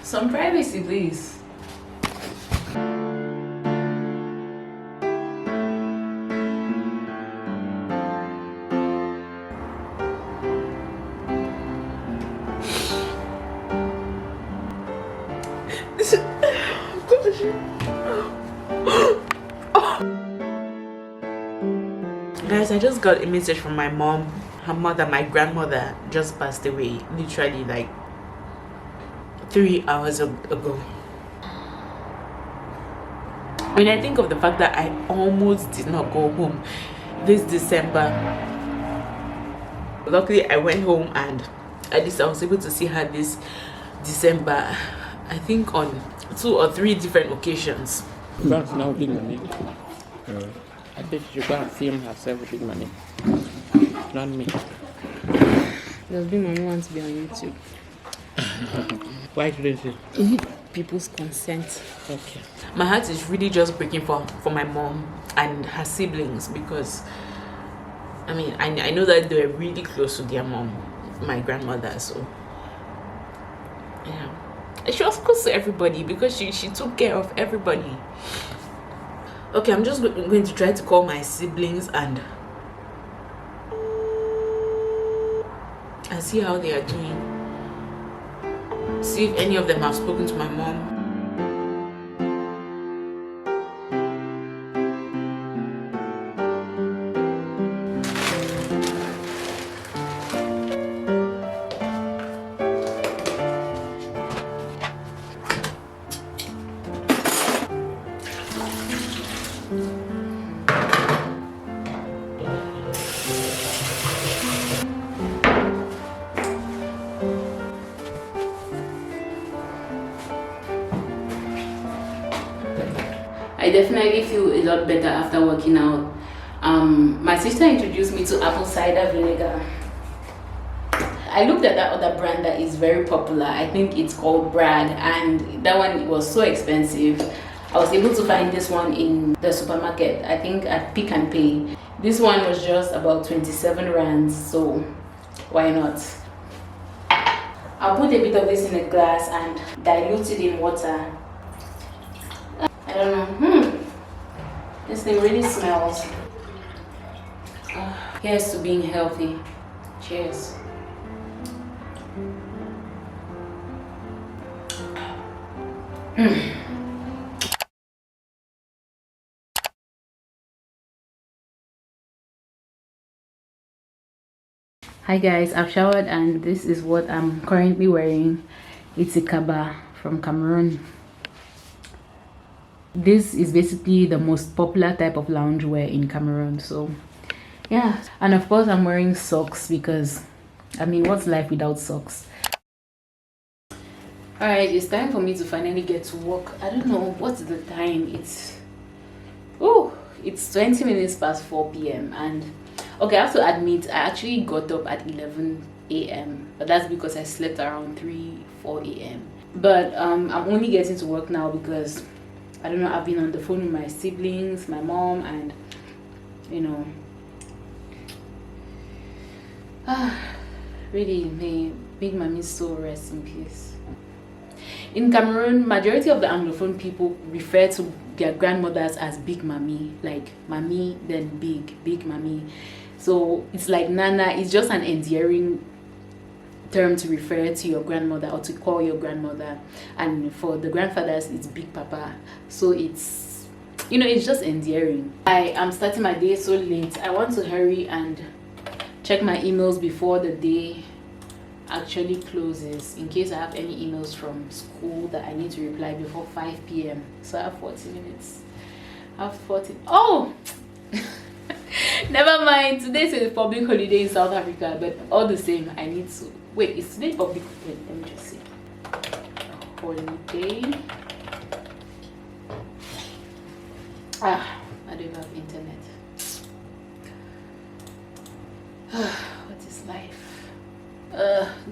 Some privacy, please. Guys, I just got a message from my mom. Her mother, my grandmother, just passed away literally like 3 hours ago. When I think of the fact that I almost did not go home this December, luckily I went home and at least I was able to see her this December, I think on 2 or 3 different occasions. That's now big money. I think she should go and film herself with big money. Not me. Does big mommy want to be on YouTube? Why shouldn't she? You need people's consent. Okay. My heart is really just breaking for my mom and her siblings because I mean I know that they were really close to their mom, my grandmother, so yeah. She was close to everybody because she took care of everybody. Okay, I'm just going to try to call my siblings and see how they are doing. See if any of them have spoken to my mom. I definitely feel a lot better after working out. My sister introduced me to apple cider vinegar. I looked at that other brand that is very popular. I think it's called Grad, and that one was so expensive. I was able to find this one in the supermarket, I think at Pick and Pay. This one was just about 27 rands, so why not? I'll put a bit of this in a glass and dilute it in water. I don't know. This thing really smells. Here's to being healthy. Cheers. Hi guys, I've showered and this is what I'm currently wearing. It's a kaba from Cameroon. This is basically the most popular type of loungewear in Cameroon, so yeah. And of course I'm wearing socks because I mean, what's life without socks? All right, it's time for me to finally get to work. I don't know what's the time. It's 20 minutes past 4 p.m. and okay, I have to admit I actually got up at 11 a.m. but that's because I slept around 4 a.m. but I'm only getting to work now because I don't know, I've been on the phone with my siblings, my mom, and you know, really, may Big Mommy's soul rest in peace. In Cameroon, majority of the Anglophone people refer to their grandmothers as Big Mommy, like Mommy then Big Mommy. So it's like Nana. It's just an endearing term to refer to your grandmother or to call your grandmother, and for the grandfathers it's Big Papa. So it's, you know, it's just endearing. I am starting my day so late. I want to hurry and check my emails before the day actually closes, in case I have any emails from school that I need to reply before 5 p.m. so I have 40 minutes. Oh never mind, today's a public holiday in South Africa, but all the same I need to wait. Is today public? Wait, let me just see. Holiday. I don't have internet. What is life?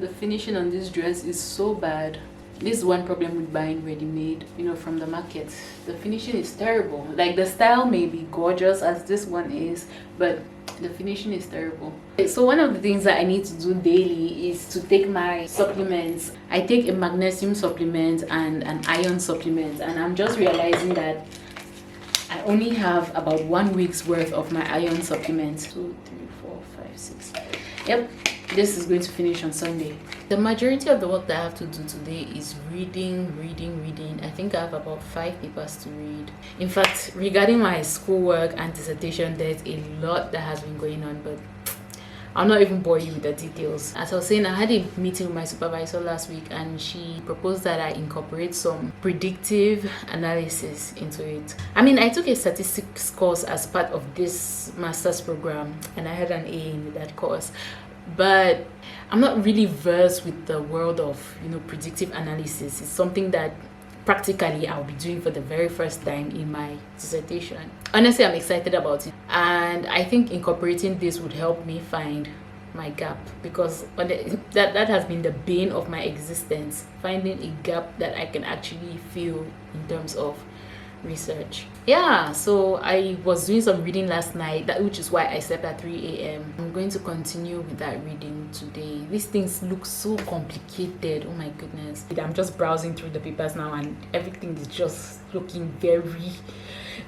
The finishing on this dress is so bad. This is one problem with buying ready-made, you know, from the market. The finishing is terrible. Like, the style may be gorgeous as this one is, but The finishing is terrible. So one of the things that I need to do daily is to take my supplements. I take a magnesium supplement and an iron supplement, and I'm just realizing that I only have about 1 week's worth of my iron supplement. 2, 3, 4, 5, 6. Yep, this is going to finish on Sunday. The majority of the work that I have to do today is reading. I think I have about 5 papers to read. In fact, regarding my schoolwork and dissertation, there's a lot that has been going on, but I'll not even bore you with the details. As I was saying, I had a meeting with my supervisor last week, and she proposed that I incorporate some predictive analysis into it. I mean, I took a statistics course as part of this master's program, and I had an A in that course. But I'm not really versed with the world of, predictive analysis. It's something that practically I'll be doing for the very first time in my dissertation. Honestly, I'm excited about it, and I think incorporating this would help me find my gap, because that has been the bane of my existence, finding a gap that I can actually fill in terms of research. Yeah, so I was doing some reading last night, which is why I slept at 3 a.m. I'm going to continue with that reading today. These things look so complicated. Oh my goodness. I'm just browsing through the papers now, and everything is just looking very,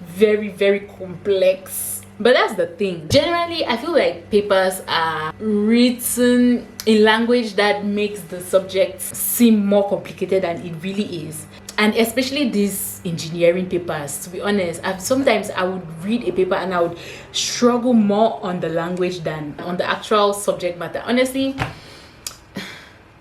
very, very complex. But that's the thing. Generally, I feel like papers are written in language that makes the subject seem more complicated than it really is. And especially these engineering papers, to be honest, sometimes I would read a paper and I would struggle more on the language than on the actual subject matter. Honestly,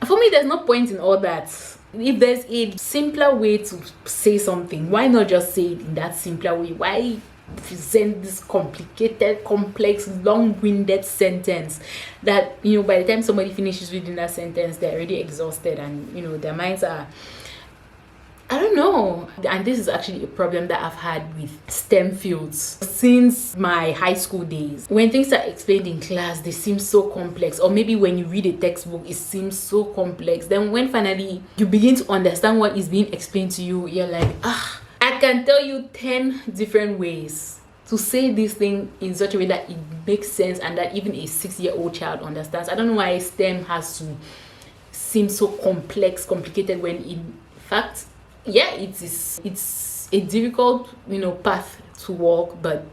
for me, there's no point in all that. If there's a simpler way to say something, why not just say it in that simpler way? Why present this complicated, complex, long-winded sentence that, by the time somebody finishes reading that sentence, they're already exhausted, and, their minds are, I don't know. And this is actually a problem that I've had with STEM fields since my high school days. When things are explained in class, they seem so complex. Or maybe when you read a textbook, it seems so complex. Then when finally you begin to understand what is being explained to you, you're like, I can tell you 10 different ways to say this thing in such a way that it makes sense and that even a 6-year-old child understands. I don't know why STEM has to seem so complicated, when in fact, yeah, it's a difficult, path to walk, but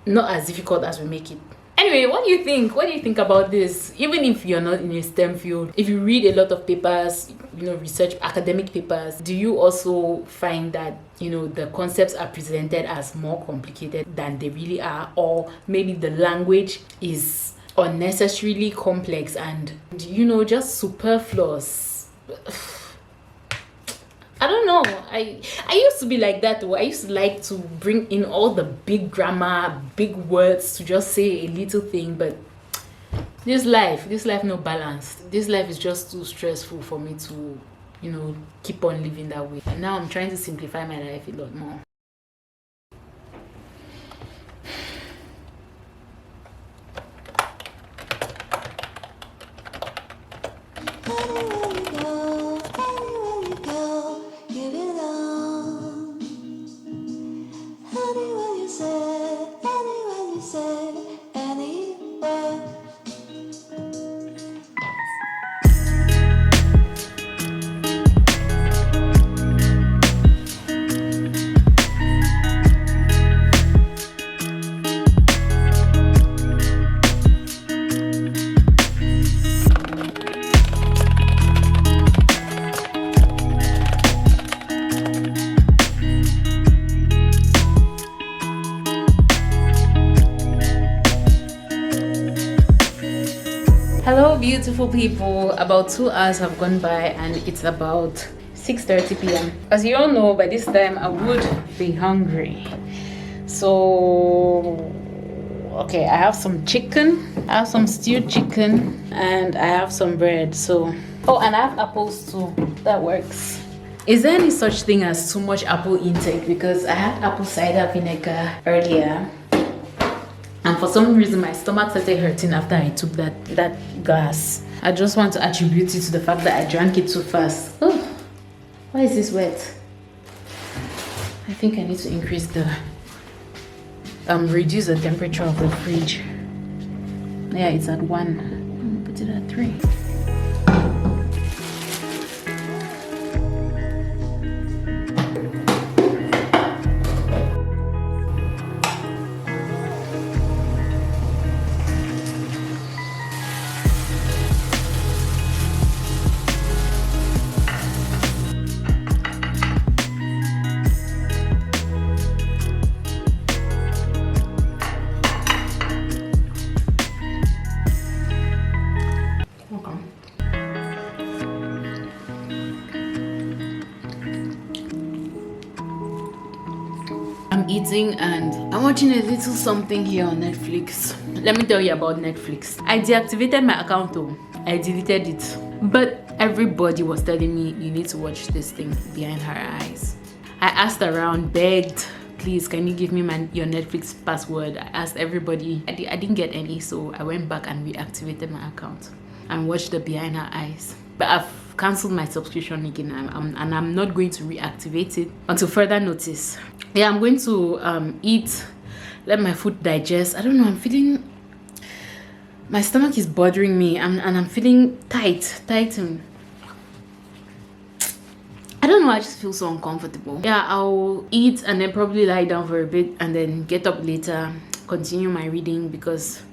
not as difficult as we make it. Anyway, what do you think? What do you think about this? Even if you're not in a STEM field, if you read a lot of papers, research, academic papers, do you also find that, the concepts are presented as more complicated than they really are? Or maybe the language is unnecessarily complex and, just superfluous? I don't know. I used to be like that though. I used to like to bring in all the big grammar, big words to just say a little thing, but this life no balance. This life is just too stressful for me to, keep on living that way. And now I'm trying to simplify my life a lot more. Hello beautiful people, about 2 hours have gone by and it's about 6:30 p.m. As you all know, by this time I would be hungry. So okay, I have some chicken, I have some stewed chicken, and I have some bread. So and I have apples too. That works. Is there any such thing as too much apple intake? Because I had apple cider vinegar earlier, and for some reason my stomach started hurting after I took that glass. I just want to attribute it to the fact that I drank it too fast. Oh, why is this wet? I think I need to increase reduce the temperature of the fridge. Yeah, it's at 1. Put it at 3. I'm eating and I'm watching a little something here on Netflix. Let me tell you about Netflix. I deactivated my account though. I deleted it. But everybody was telling me you need to watch this thing, Behind Her Eyes. I asked around, begged, please can you give me your Netflix password? I asked everybody. I didn't get any, so I went back and reactivated my account and watched the Behind Her Eyes. But I've cancelled my subscription again, and I'm not going to reactivate it until further notice. Yeah, I'm going to eat, let my food digest. I don't know, I'm feeling, my stomach is bothering me, and I'm feeling tight. And I don't know, I just feel so uncomfortable. Yeah, I'll eat and then probably lie down for a bit and then get up later, continue my reading, because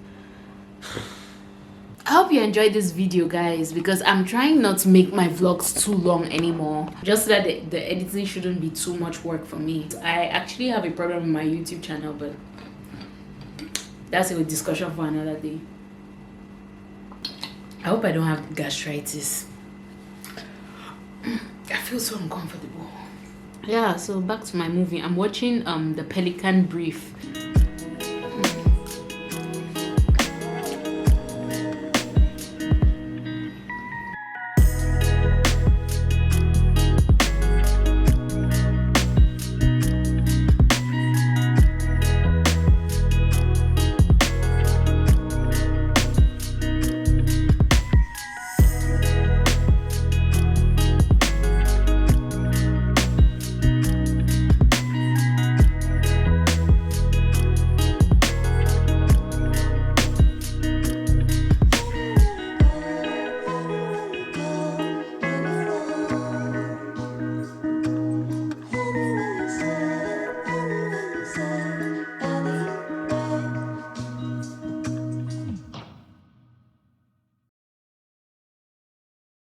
I hope you enjoyed this video, guys, because I'm trying not to make my vlogs too long anymore, just so that the editing shouldn't be too much work for me. I actually have a problem with my YouTube channel, but that's a discussion for another day. I hope I don't have gastritis. I feel so uncomfortable. Yeah, so back to my movie. I'm watching The Pelican Brief.